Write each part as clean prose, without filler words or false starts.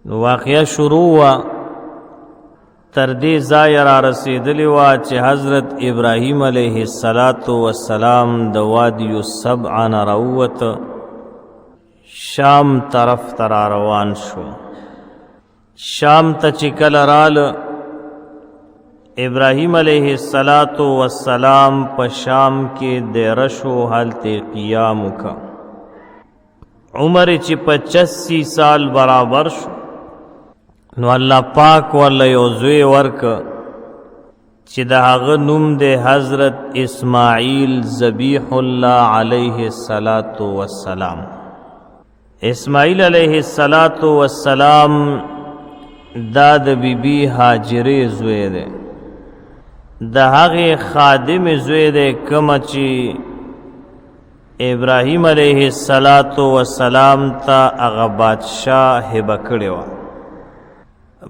واقعه شروع وا تر دې ځای را رسېدلې وه چې حضرت ابراهیم علیه السلام د وادي السبع نه راووته، شام طرف ته را روان شو. شام ته چې کله راله، ابراهیم علیه السلام په شام کې دیره شو، هلته قیام وکړه. عمر چې 85 سال برابر شو، نو الله پاک ورله یو زوی ورکه چې د هغه نوم دی حضرت اسماعیل ذبیح الله علیه السلام. اسماعیل علیه السلام دا د بیبي هاجرې زوی دی، د هغې خادم زوی دی کومه چې ابراهیم علیه السلام ته هغه بادشاه هبه کړې وه.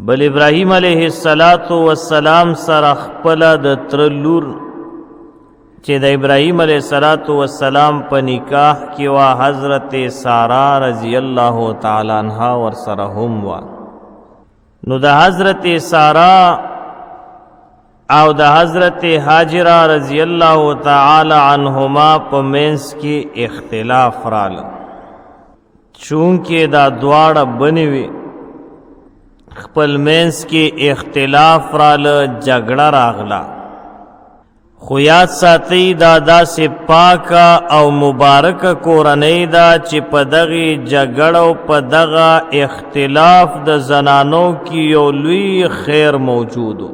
بل ابراهیم علیه السلام سره خپله د تره لور چې د ابراهیم علیه السلام په نکاح کې وه، حضرت ساره رضی الله تعالی عنها ورسره هم وه. نو د حضرت ساره او د حضرت هاجره رضی الله تعالی عنهما په منځ کې اختلاف راله، چونکې دا دواړه بنې وي، خپل منځ کې اختلاف راله، جګړه راغله. خو یاد ساتئ دا داسې پاکه او مبارکه کورنۍ ده چې په دغې جګړه او په دغه اختلاف د زنانو کې یو لوی خیر موجود و.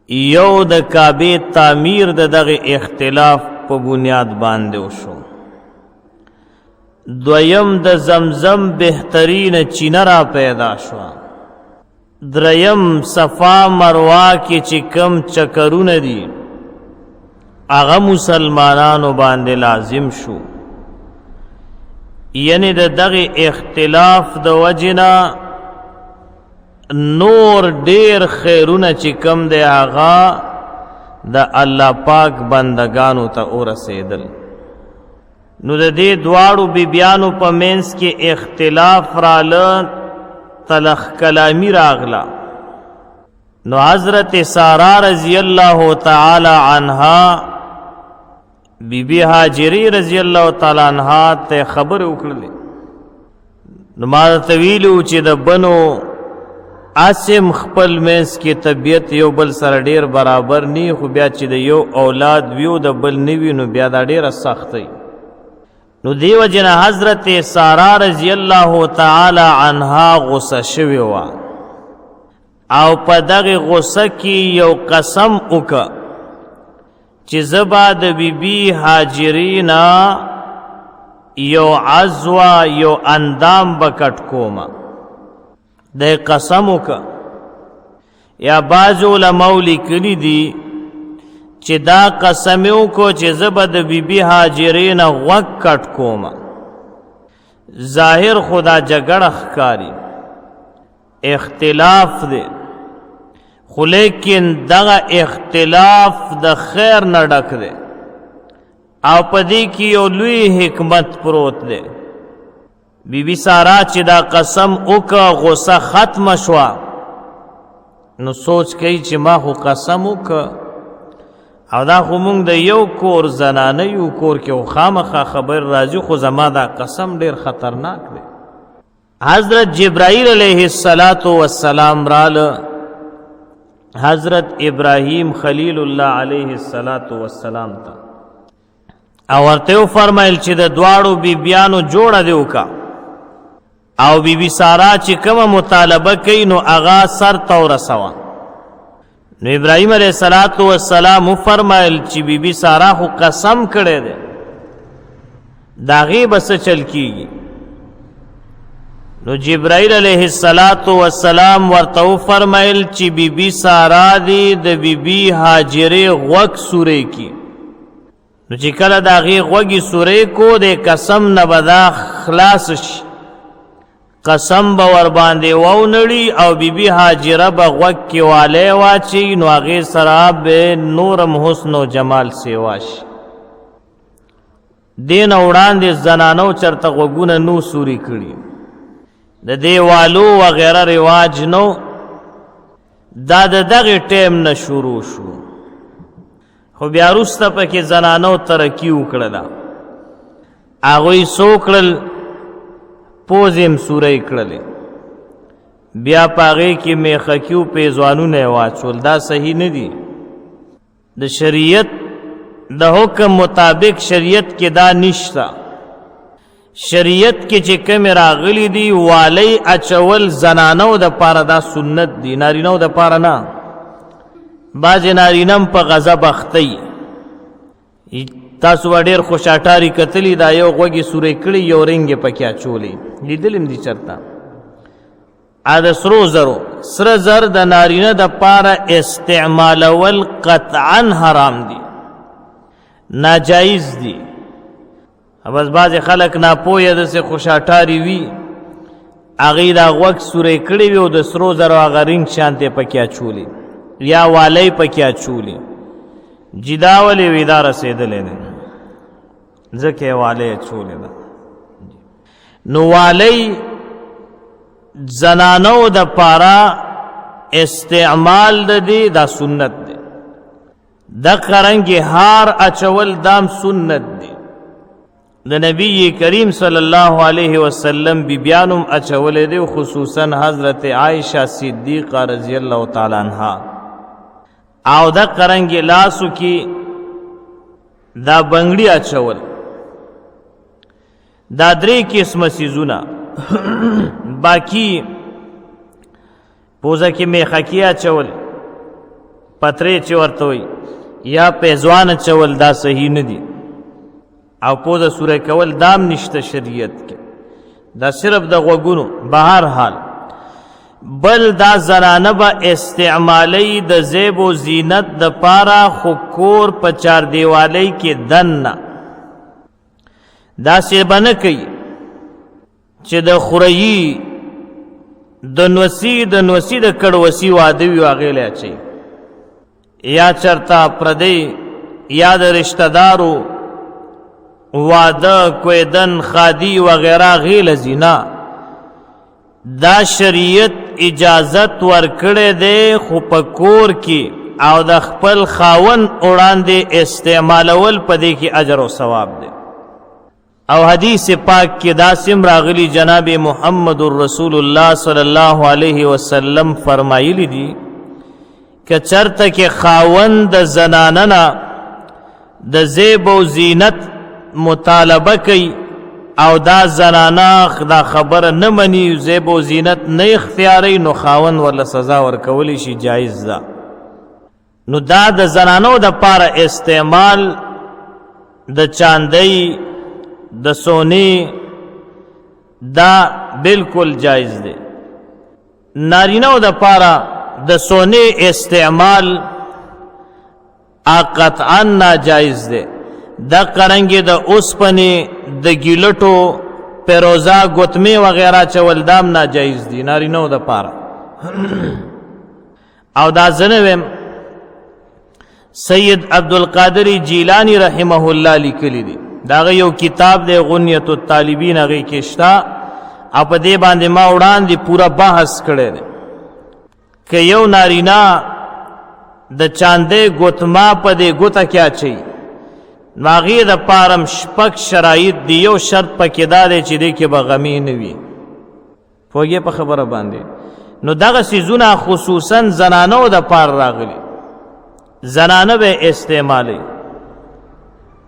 یو د کعبې تعمیر د دغه اختلاف په بنیاد باندې وشو. دویم د زمزم بهترین چینه را پیدا شوه. دریم صفا مروه کې چې کم چکرونه دي هغه مسلمانانو باندې لازم شو. یعنی د دغه اختلاف د وجنه نور ډیر خیرونه چې کم دی هغه د الله پاک بندگانو ته ورسېدل. نو د دې دواړو بیبیانو په منځ کې اختلاف راله، تلخ کلامی راغلا. نو حضرت ساره رضی الله تعالی عنها بیبی هاجری رضی الله تعالی عنها ته خبر وکړلې. نو ما ته ویلو چې د بنو اسم خپل منځ کې طبیعت یو بل سره ډیر برابر نی، خو بیا چې د یو اولاد ویو د بل نوی نو بیا دا ډیره سختي. نو دیو جن حضرت ساره رضی الله تعالی عنها غصه شوی وه، او په دغه غصه کې یو قسم وکړه چې زه به د بیبي هاجرې نه یو عضوه یو اندام به کټ کومه. د قسم وکړه. یا بعض علماء لیکلي دي چې دا قسم یې وکړو چې زه به د بیبي هاجرې نه غوږ کټ کومه. ظاهر خدا جګړه ښکاري، اختلاف دی، خو لیکن دغه اختلاف د خیر نه ډک دی او په دې کې یو لوی حکمت پروت دی. بیبي ساره چې دا قسم وکړه، غصه ختمه شوه. نو سوچ کوي چې ما خو قسم وکړه او دا خو مونږ د یو کور زنانه یو کور کې خو خامخا خبر راځي، خو زما دا قسم ډیر خطرناک دی. حضرت جبرائیل علیه السلام راله حضرت ابراهیم خلیل الله علیه السلام ته، او ورته فرمایل چې د دواړو بیبیانو جوړه دی وکړه، او بیبي ساره چې کومه مطالبه کوي نو هغه سر ته ورسوه. نو ابراهیم علیه السلام فرمایل چې بیبي ساره خو قسم کړی دی، د هغې به څه چل کیږي. نو جبرائیل علیه السلام ورته وفرمایل چې بیبي ساره دی د بیبي هاجرې غوږ سورې کی. نو چې کله د هغې غوږې سورې کو د قسم نه به دا خلاص شي، قسم به ورباندې وونړي او بیبي هاجره به غوږ کې والی واچي، نو هغې سره به نورم حسن و جمال سیوا شي. دې نه وړاندې زنانو چرته غوږونه نو سوري کړي، د دیوالو وغیرہ رواج نو، دا د دغه ټیم نه شروع شو، خو بیا وروسته پکې زنانو ترقي وکړله. هغوی څو کړل؟ پوزې م سورۍ کړلې، بیا په هغې کې میخکیو پیزوانونه یې واچول. دا صحیح نه دي. د شریعت د حکم مطابق شریعت کې دا نشته. شریعت کې چې کومې راغلي دي والی اچول زنانو د پاره دا سنت دي، نارینو د پاره نه. بعضې نارینه په غضب اختی. تاسو به ډېر خوشاټاري کتلي، دا یو غوږې سورې کړي یو رنګ یې پکې اچولی، لیدلي م دي چرته؟ د سرو زرو سره زر د نارینه د پاره استعمالول قطعا حرام دي، ناجایز دي. بس بعضې خلک ناپوهه داسې خوشاټاري وي، هغې دا غوږ سورې کړي وي او د سرو زرو هغه رنګ شانتې پکې اچولي یا والی پکې اچولي. جدا ولې وي دا رسېدلی دی، ځکه یې والی اچولې ده. نو والی زنانو د پاره استعمال د دی دا سنت دی. د قرنګ هار اچول دام سنت دی. د نبی کریم صلی الله علیه وسلم بیبیانم اچولې دی، خصوصا حضرت عائشہ صدیقہ رضی الله تعالی عنها. او د قرنګ لاسو کې دا بنگړي اچول. دا درې قسمه څیزونه باقی پوزه کې میخکي اچول، پترې چې ورته وي، یا پیزوان اچول، دا صحیح نه دي. او پوزه سوری کول دام نشته شریعت کې، دا صرف د غوږونو. بهر حال بل دا زنانه به استعمالی د زیب و زینت د پاره، خو کور په چار دیوالی کې دننه داسې به نه کوي چې د خوريي د نوسي د کړوسي واده وي هغې له اچوي، یا چرته پردی یا د رشتہ دارو واده کویدن خادی وغیرہ غیل زینا. دا شریعت اجازت ورکړی دی، خو په کور کې او د خپل خاون وړاندې استعمالول په دې کې اجر او ثواب دی. او حدیث پاک کې داسم راغلی، جناب محمد رسول الله صلی الله علیه وسلم فرمایلی دي که چرته کې خاوند د زنانه د زیب او زینت مطالبه کوي او دا زنانه دا خبره نه مني، زیب او زینت نه اختیاري، نو خاوند ورله سزا ورکولی شي، جایز ده. نو دا د زنانو د پاره استعمال د چاندی د سونی دا بالکل جایز دی. نارینو د پاره د سونی استعمال قطعا ناجایز دی. دا قرنګي د اوسپنې د ګیلټو پیروزا ګوتمې وغیرہ چول دام ناجایز دي نارینو د پاره. او دا زنویم سید عبدالقادر جیلانی رحمه الله لیکلی دی، داغه یو کتاب دی غنیت الطالبین، هغې کې شته. او په دې باندې ما وړاندې پورا بحث کړی دی که یو نارینا د چاندې ګوتما په دې ګوته کې اچوي، نو هغې د پاره شپږ شرایط دي. یو شرط پکې دا دی چې دې کې به غمې نه وي. پوهېږې په خبره باندې؟ نو دغه څیزونه خصوصا زنانو د پاره راغلي، زنانه به استعمالوي.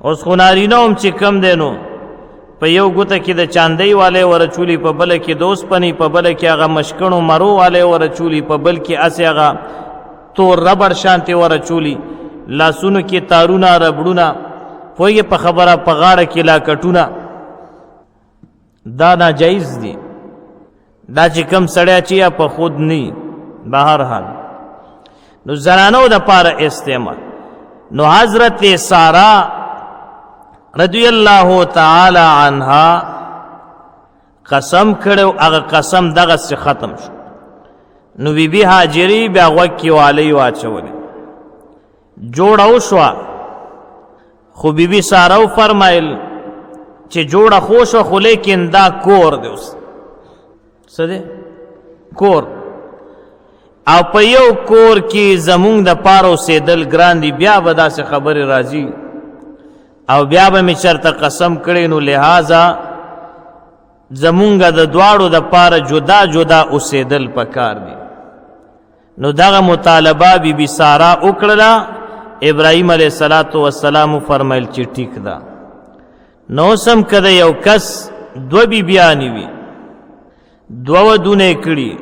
اوس خو نارینه هم چې کم دی نو په یو ګوته کې د چاندۍ والی ورچولي، په بله کې د اوسپنې، په بله کې هغه مشکڼو مرو والی ورچولي، په بل کې هسې هغه تور ربړ شانتې ورچولي، لاسونو کې تارونه ربړونه، پوهېږې په خبره، په غاړه کې لاکټونه. دا ناجایز دي. دا چې کم سړی چې یا په خود نی. بهر حال نو زنانو د پاره استعمال. نو حضرت سارا رضی الله تعالی عنها قسم کړو، هغه قسم دغه څه ختم شو. نو بی بی هاجری بیا غوږ کې والی واچولې، جوړه وشوه. خو بی بی سارا فرمایل چې جوړه خو شوه، خو لیکن دا کور دی، اوس څه دی کور. او په یو کور کې زمونږ د پاره اوسېدل ګران دي، بیا به داسې خبرې راځي او بیا به مې چېرته قسم کړی، نو لہذا زمونږ د دواړو د پاره جدا جدا اوسېدل پکار دي. نو دغه مطالبه بی بی سارا وکړله. ابراهیم علیه السلام فرمایل چې ټیک ده. نو سم کده یو کس دو بیبیانی وي، دو ودونه کړي،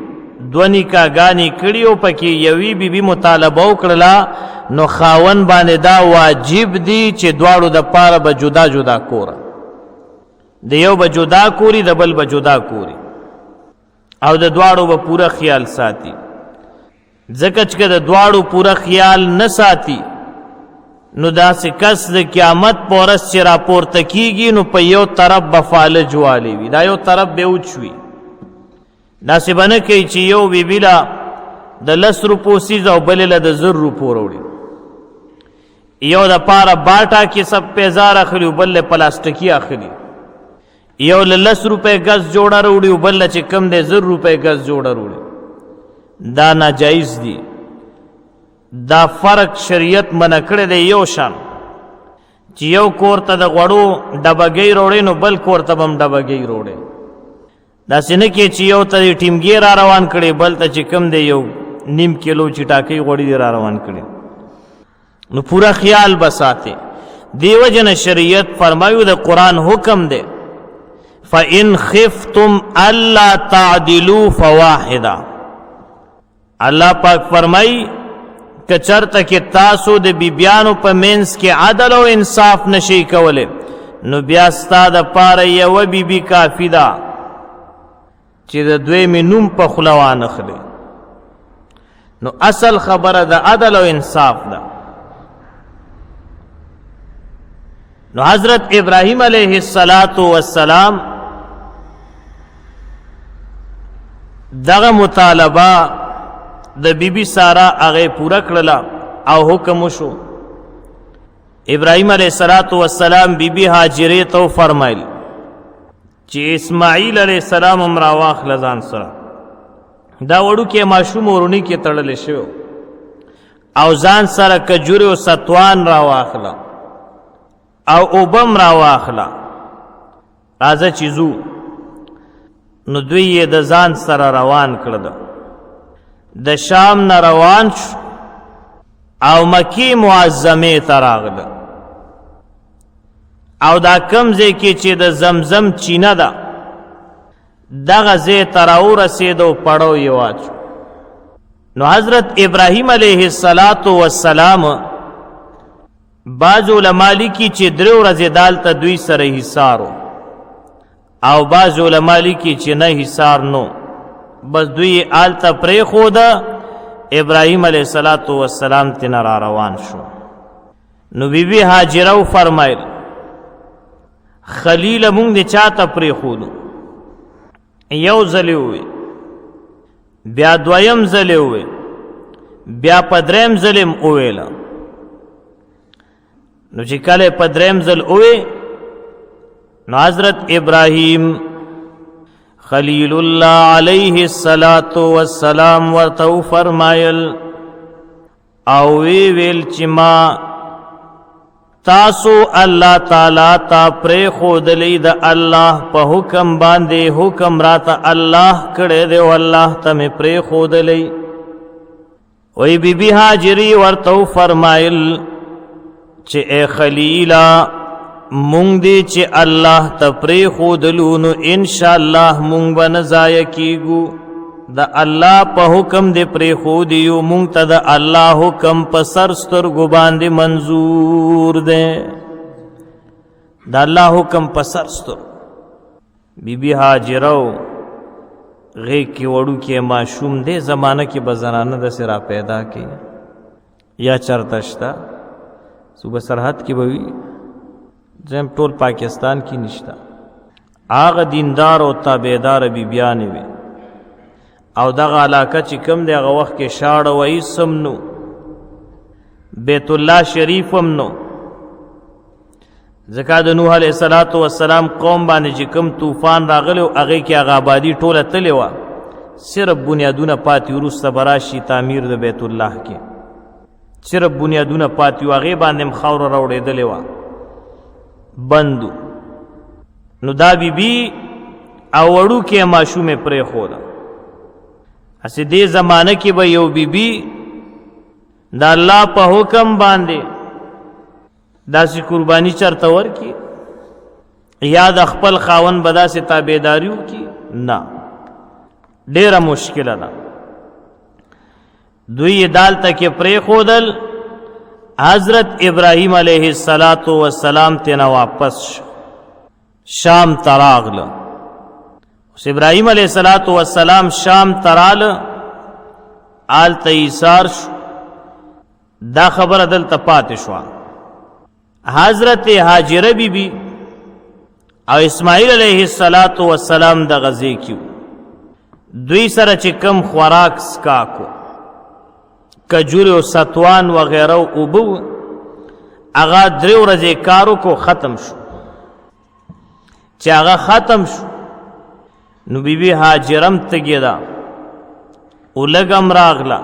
دو نکاحګانې کړي او پکې یوې بیبي مطالبه وکړله، نو خاون باندې دا واجب دی چې دواړو د پاره به جدا جدا کوره، د یو به جدا کوري، د بل به جدا کوري، او د دواړو به پوره خیال ساتي. ځکه چې د دواړو پوره خیال نه ساتي، نو داسې کس د قیامت په ورځ چې راپورته کیږي، نو په یو طرف به فالج والی وي، دا یو طرف به اوچ وي. داسې به نه کوي چې یو بیبي له د 10 روپو څیز او بلې له د 1000 روپو راوړي، یو د پاره باټا کې سب پیزار اخلي او بل له پلاستیکي اخلي، یو له 10 روپے غز جوړه راوړي او بل چې کم دی 1000 روپے غز جوړه راوړي. دا ناجایز دی. دا فرق شریعت منع کړی دی یو شان، چې یو کور ته د غوړو ډبګۍ روړې نو بل کور ته هم ډبګۍ روړې. داسې نه کې چې یو ته ټیمګي را روان کړي، بل ته چې کم دی یو نیم کیلو چټاکۍ غوړي را روان کړي، نو پورا خیال بساته. دیو جن شریعت فرمایو د قرآن حکم دی، فَإِنْ خِفْتُمْ أَلَّا تَعْدِلُوا فَوَاحِدًا. اللہ پاک فرمائی کہ چرته کې تاسو د بیبیانو په منځ کې عدل او انصاف نشئ کولی، نو بیا ستا د پاره یوه بیبي کافي ده چې د دویمې نوم په خوله وانخلي. نو اصل خبره د عدل او انصاف ده. نو حضرت ابراهیم علیه السلام دغه مطالبه د بیبي سارا هغه پوره کړله او حکم وشو. ابراهیم علیه السلام بیبي هاجرې ته فرمایل چې اسماعیل علیه السلام هم راواخله ځان سره. دا وړوکی ماشوم ورونی کې تړلی شوی او ځان سره کجورې او ستوان راواخله او اوبم راواخله، راځه چې ځو. نو دوی یې د ځان سره روان کړل. د شام نه روان شو او مکی معظمې ته راغله، او دا کم ځای کې چې د زمزم چینه ده دغه ځای ته راورسېد او پړو یې واچو. نو حضرت ابراهیم علیه السلام بعض علما لیکي چې 3 ورځې دالته دوی سره حصار او بعض علما لیکي چې نه حصار نو، بس دوی آلته پرېښوده. ابراهیم علیه السلام تینا را روان شو. نو بیبي هاجره فرمایل خلیل مونږ دې چاته پرېښودو؟ یو ځلې ووی، بیا دویم ځلې ووی، بیا په دریم ځلې م وویله. نو چې کله په دریم ځل ووی، نو حضرت ابراهیم خلیل الله علیه السلام ورته فرمایل او وی ویل چې ما تاسو الله تعالی ته پرېښودلی د الله په حکم باندې، حکم راته الله کړی دی او الله ته مې پرېښودلی. وی بیبي هاجرې ورته فرمایل چې اے خلیلا مونږ دی چې الله ته پرېښودلو، نو انشاءالله مونږ به نه ضایع کیږو. د الله په حکم دې پرېښودی یو، مونږ ته د الله حکم په سر سترګو باندې منظور دی. د الله حکم په سر سترګو. بیبي هاجره غیږ کې وړوکی ماشوم دی، زمانه کې به زنانه داسې را پیدا کړي یا چرته شته صوبه سرحد کې به وي، زم ټول پاکستان کې نشته. هغه دیندار او تابعدار بیبیانې وي او دغه علاقه چې کم دی هغه وخت کې شاړه وایس هم نو، بیت الله شریف هم نو. ځکه د نوح علیه السلام قوم باندې چې کوم طوفان راغلی و هغې کې هغه آبادي ټوله تلې وه صرف بنیادونه پاتې وروسته به راشي تعمیر د بیت الله کې صرف بنیادونه پاتې و هغې باندې هم خاوره راوړېدلې وه بندو نو دا بیبي او وړوکې ماشومې پرېښوده هسې دې زمانه کې به یو بیبي د الله په حکم باندې داسې قرباني چرته ورکي یا د خپل خاوند به داسې تابعداري وکړي نه ډېره مشکله ده دوی یې دالته کې پرېښودل حضرت ابراهیم علیه السلام تینا واپس شو شام ته راغله اوس ابراهیم علیه السلام شام ته راله هلته ایثار شو دا خبره دلته پاتې شوه حضرت هاجره بی بی او اسماعیل علیه السلام د غزې کې دوی سره چې کم خوراک سکاکو کجوري او ستوان وغیره اوبه هغه 3 ورځې کار وکړو ختم شو چې هغه ختم شو نو بیبي هاجرم تګېده او لږم راغله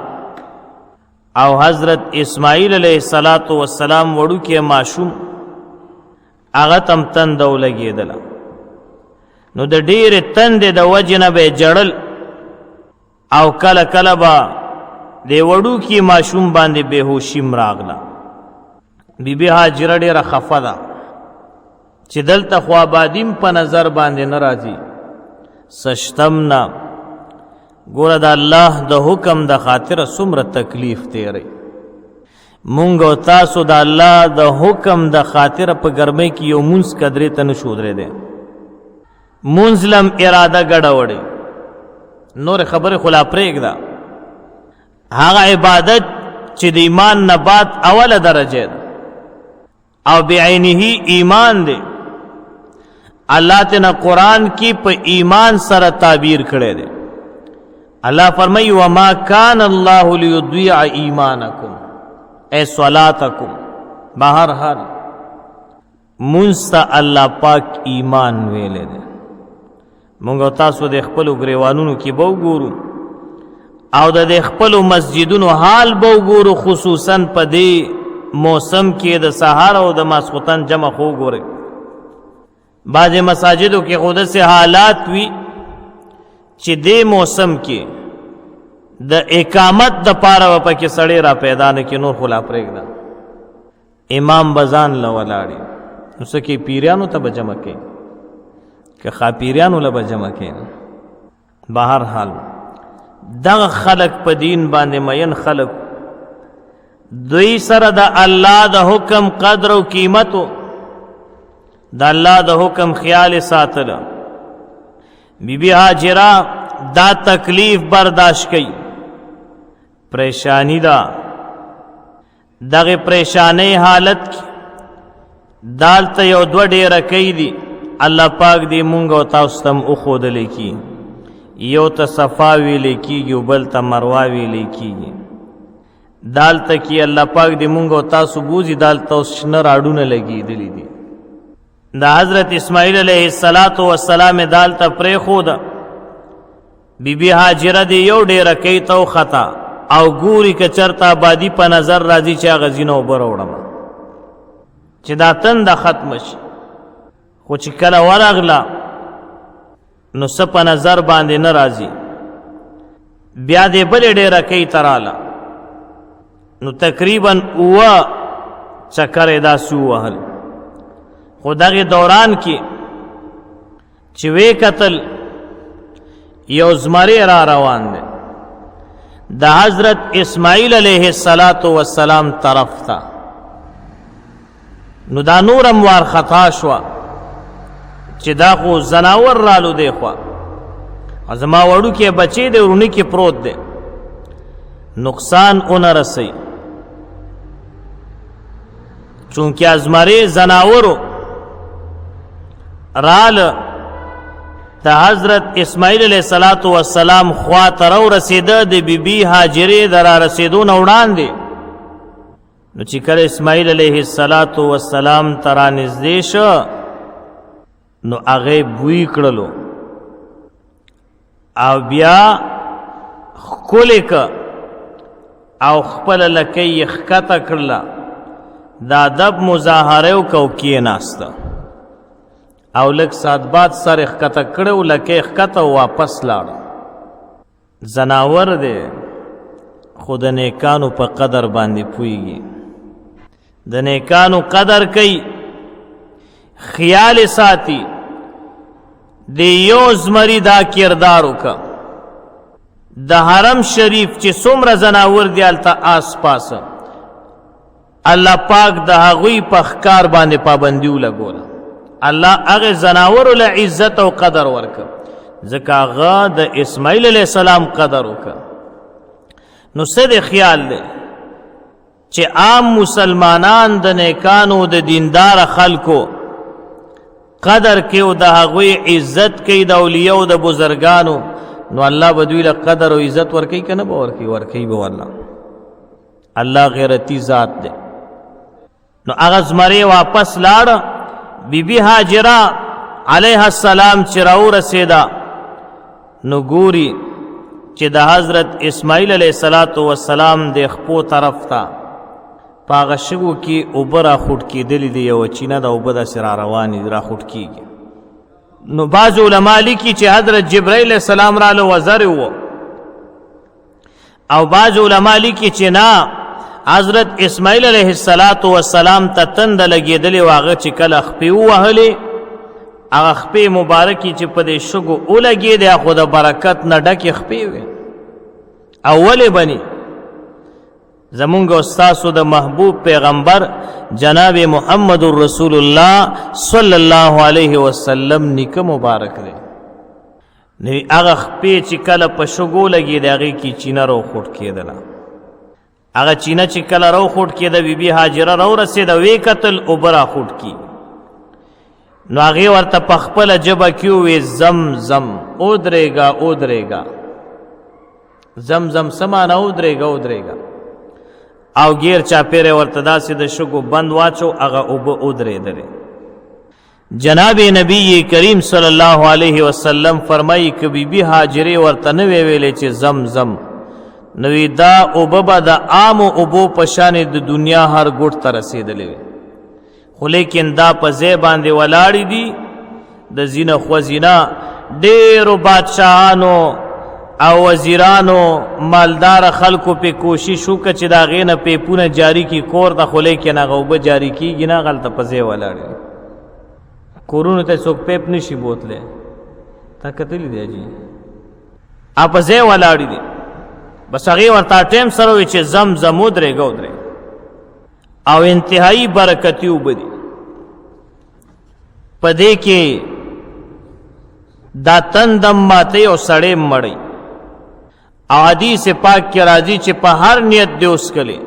او حضرت اسماعیل علیه السلام وړوکی ماشوم هغه تم تنده ولګېدله نو د ډېرې تندې د وجې نه به یې جړل او کله کله به د وړوکي ماشوم باندې بېهوشیم راغله بیبي هاجره ډېره خفه ده چې دلته خو آبادیم په نظر باندې نه راځي سشتم نه ګوره د الله د حکم د خاطره څومره تکلیف تیری مونږ او تاسو د الله د حکم د خاطره په ګرمۍ کې یو مونځ قدرې ته نشو درېدی مونځ لم اراده ګډوړې نور خبرې خو لا پرېږده هغه عبادت چې د ایمان نه بعد اوله درجه ده او بعینه ایمان دی الله تینا قرآن کی په ایمان سره تعبیر کړی دی الله فرمایي وما کان الله لیضیع ایمانکم ای صلاتکم بهر حال مونږ ته الله پاک ایمان ویلې دی مونږ تاسو د خپلو ګریوانونو کې به وګورو او د خپلو مسجدونو حال به وګورو خصوصا په دې موسم کې د سهار او د ماسخوتن جمع خو وګورئ بعضې مساجدو کې خو داسې حالات وي چې دې موسم کې د اقامت د پاره به پکې سړی را پیدا نه کې نور خو لا پرېږده امام به ځان له ولاړي نو څه کې پیریانو ته به جمع کوي که خاپیریانو له به جمع کوي بهر حال دغه خلق په دین باندې مین خلق دوی سره د الله د حکم قدر او قیمتو د الله د حکم خیال ساتله بیبي هاجره دا تکلیف برداشت کړي پریشانی دا دغه پریشانی حالت کې دالته یو 2 ډیره کوي دي الله پاک دې مونږ او تاسو تم اخودلې کی یو ته صفا ویلې کیږي او بل ته مروه ویلې کیږي دالته کې الله پاک دې مونږ او تاسو بوزي دالته اوس شنه راډونه لګېدلې دي دا حضرت اسماعیل علیه السلام دالته پرېښوده بیبي هاجره دې یو ډیره کوي ته وخته او ګوري که چرته آبادي په نظر راځي چې هغه ځینه اوبه راوړم چې دا تنده ختمه شي خو چې کله ورغله نو څه په نظر باندې نه راځي بیا دې بلې ډیره کوي ته راله نو تقریبا 9 چکر یې داسې ووهل خو دغې دوران کې چې وی کتل یو زمری را روان دی د حضرت اسماعیل علیه السلام طرف ته نو دا نورم وارخطا شوه چې دا خو زناور رالو دی خوا زما وړوکی بچی دی ورونه کې پروت دی نقصان اونه رسی چونکه ازمری زناورو رال د حضرت اسماعیل علیه السلام خوا ته راورسېده د بیبي هاجرې د را رسېدو نه وړاندې نو چې کله اسماعیل علیه السلام ترا نږدې شو نو هغه بوی کړلو او بیا ښکلې که او خپله لکۍ یې ښکته کړله د ادب مظاهره یې وکړه او کېناسته او لږ ساعت بعد سر یې ښکته کړی و لکۍ ښکته واپس لاړه زناور دی خو د نیکانو په قدر باندې پوهېږي د نیکانو قدر کوي خیال ساتي د یو زمري دا کردار وکړه د حرم شریف چې څومره زناور دی هلته آس پاسه الله پاک د هغوی په ښکار باندې پابندي ولګوله الله هغې زناورو له عزت او قدر ورکړه ځکه هغه د اسماعیل علیه السلام قدر وکړه نو څه د خیال دی چې عام مسلمانان د نیکانو د دیندار خلکو قدر کوي او د هغوی عزت کوي د اولیاء او د بزرګانو نو الله به دوی له قدر او عزت ورکوي که نه به ورکوي ورکوي به والله الله غیرتی ذات دی نو هغه زمری واپس لاړه بیبي هاجره علیه السلام چې راورسېده نو ګوري چې د حضرت اسماعیل علیه السلام د خپو طرف ته په هغه شګو کې اوبه راخوټ کېدلې دي یوه چینه د اوبه داسې را روانې دي راخوټ کېږي نو بعض علما لیکي چې حضرت جبرائیل علیه السلام راله وزرې و او بعض علما لیکي چې نه حضرت اسماعیل علیه السلام ته تنده لګېدلې و هغه چې کله خپې ووهلې هغه خپې مبارکې چې په دې شګو ولګېدې خو د برکت نه ډکې خپې وې او ولې بني زمونږ استاسو د محبوب پیغمبر جناب محمد رسول الله صلی الله علیه وسلم نیکه مبارک دی هغه خپې چې کله په شګو لګېدې هغې کې چینه راوخوټ کېدله هغه چینه چې کله راوخوټ کېده بیبي هاجره راورسېده ویې کتل اوبه راخوټ کېږي نو هغې ورته په خپله ژبه کې وویې زم ودرېږه ودرېږه زم څه معنی ودرېږه او غیر چاپیره ورته داسې د شګو بند واچو هغه اوبه ودرېدلې جناب نبی کریم صلی الله علیه وسلم فرمایي که بیبي هاجرې ورته نه وی ویلې چې زم نو دا اوبه به د عامو اوبو په شانې د دنیا هر ګوټ ته رسېدلې وي خو لیکن دا په ځای باندې ولاړې دي د زینه خوځینه ډېرو بادشاهانو او وزیرانو مالدار خلکو په کوشش وکړه چې د هغې نه پیپونه جاري کړي کور ته خو لیکن هغه اوبه جاري کېږي نه هغلته په ځای ولاړې کورونو ته څوک پیپ نشي بوتلی تا کتلی دی جي په ځای ولاړې دي بس هغې ورته ټیم سره وي چې زم ودرېږه او انتهایی برکتي اوبه دي په دې کې دا تندم ماتې او سړی مړی او حدیث پاک کې راځي چې په هر نیت دې وڅښلې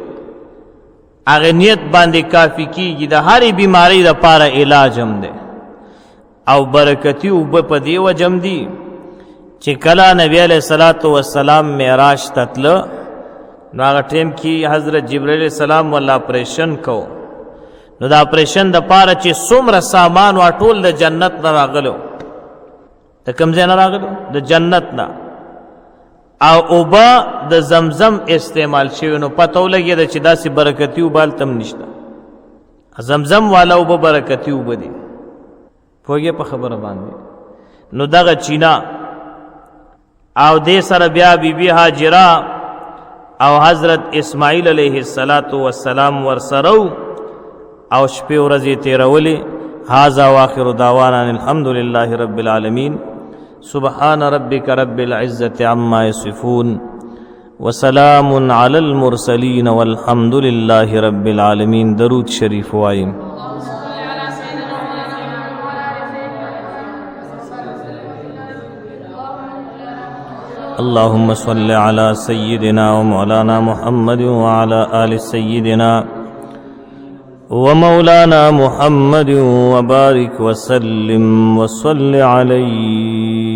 هغه نیت باندې کافي کېږي د هرې بیمارۍ دپاره علاج هم دی او برکتي اوبه په دې وجه هم دي چې کله نبی علیه السلام معراج ته تله نو هغه ټیم کې حضرت جبرائیل علیه السلام ول اپریشن کو نو د اپریشن دپاره چې څومره سامان وا ټول د جنت نه راغلو د کوم ځای نه راغلو د جنت نه او اوبه د زمزم استعمال شوي نو پته ولګېده چې داسې برکتي اوبه هلته هم نشته زمزم والا اوبه برکتي اوبه دي پوهېږې په خبره باندې نو دغه چینه او دې سره بیا بیبي هاجره او حضرت اسماعیل علیه السلام ورسره او شپې ورځې تېرولې هذا واخر دعوانا الحمد لله رب العالمين سبحان ربك رب العزة عما يصفون وسلام على المرسلين والحمد لله رب العالمين درود شریف واییم اللهم صل على سيدنا ومولانا محمد وعلى آل سيدنا ومولانا محمد وبارك وسلم وصل عليه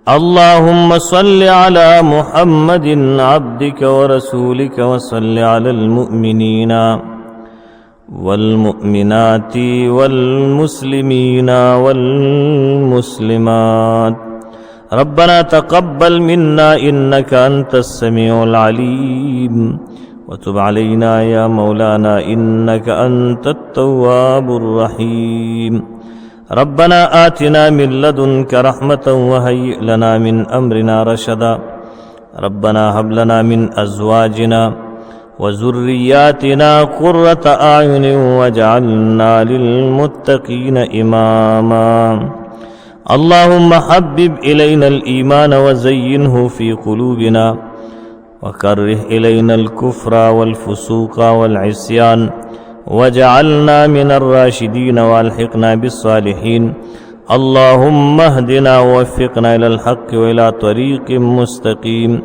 اللهم صل على محمد عبدك ورسولك وصل على المؤمنين والمؤمنات والمسلمين والمسلمات. ربنا تقبل منا إنك أنت السميع العليم وتب علينا يا مولانا إنك أنت التواب الرحيم. ربنا آتنا من لدنك رحمة وهيئ لنا من أمرنا رشدا. ربنا هب لنا من أزواجنا وذرياتنا قرة أعين واجعلنا للمتقين إماما. اللهم حبب إلينا الإيمان وزينه في قلوبنا وكره إلينا الكفر والفسوق والعصيان واجعلنا من الراشدين والحقنا بالصالحين. اللهم اهدنا ووفقنا إلى الحق وإلى طريق مستقيم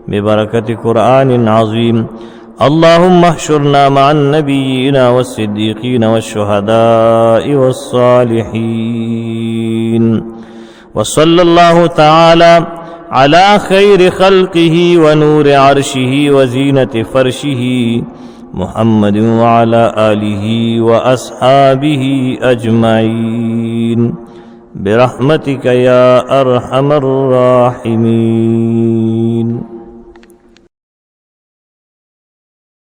ببركة قرآن عظيم. اللهم احشرنا مع النبيين والصديقين والشهداء والصالحين. وصلى الله تعالى على خير خلقه ونور عرشه وزينة فرشه محمد وعلى آله وأصحابه أجمعين برحمتك يا أرحم الراحمين.